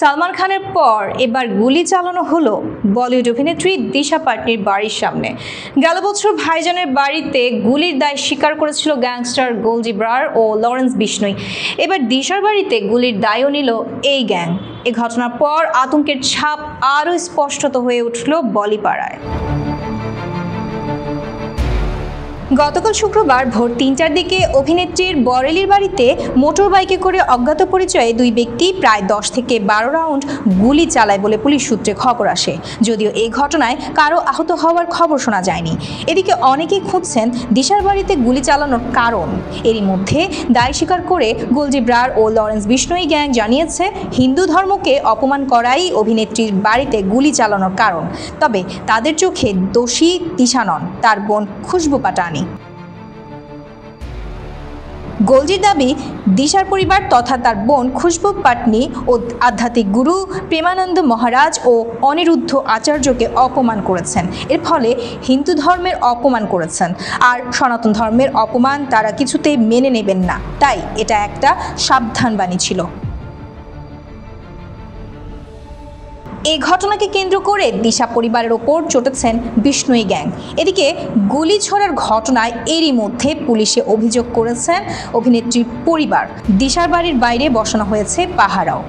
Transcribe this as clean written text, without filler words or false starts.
সালমান খানের পর এবার গুলি চালানো হলো বলিউড অভিনেত্রী দিশা পাটনির বাড়ির সামনে। গেল বছর ভাইজানের বাড়িতে গুলির দায় স্বীকার করেছিল গ্যাংস্টার গোলজি ব্রার ও লরেন্স বিষ্ণোই। এবার দিশার বাড়িতে গুলির দায়ও নিল এই গ্যাং। এ ঘটনার পর আতঙ্কের ছাপ আরও স্পষ্ট হয়ে উঠল বলিপাড়ায়। গতকাল শুক্রবার ভোর ৩টার দিকে অভিনেত্রীর বরেলির বাড়িতে মোটর বাইকে করে অজ্ঞাত পরিচয়ে দুই ব্যক্তি প্রায় ১০ থেকে ১২ রাউন্ড গুলি চালায় বলে পুলিশ সূত্রে খবর আসে। যদিও এই ঘটনায় কারো আহত হওয়ার খবর শোনা যায়নি। এদিকে অনেকেই খুঁজছেন দিশার বাড়িতে গুলি চালানোর কারণ। এরই মধ্যে দায় স্বীকার করে গোলজি ব্রার ও লরেন্স বিষ্ণোই গ্যাং জানিয়েছে, হিন্দু ধর্মকে অপমান করাই অভিনেত্রীর বাড়িতে গুলি চালানোর কারণ। তবে তাদের চোখে দোষী দিশা নন, তার বোন খুশবু পাটানি। গোলজির দাবি, দিশার পরিবার তথা তার বোন খুশবু পাটনি ও আধ্যাত্মিক গুরু প্রেমানন্দ মহারাজ ও অনিরুদ্ধ আচার্যকে অপমান করেছেন। এর ফলে হিন্দু ধর্মের অপমান করেছেন, আর সনাতন ধর্মের অপমান তারা কিছুতেই মেনে নেবেন না। তাই এটা একটা সাবধানবাণী ছিল। এই ঘটনাকে কেন্দ্র করে দিশা পরিবারের ওপর চটেছেন বিষ্ণোই গ্যাং। এদিকে গুলি ছোড়ার ঘটনায় এরই মধ্যে পুলিশে অভিযোগ করেছেন অভিনেত্রীর পরিবার। দিশার বাড়ির বাইরে বসানো হয়েছে পাহারাও।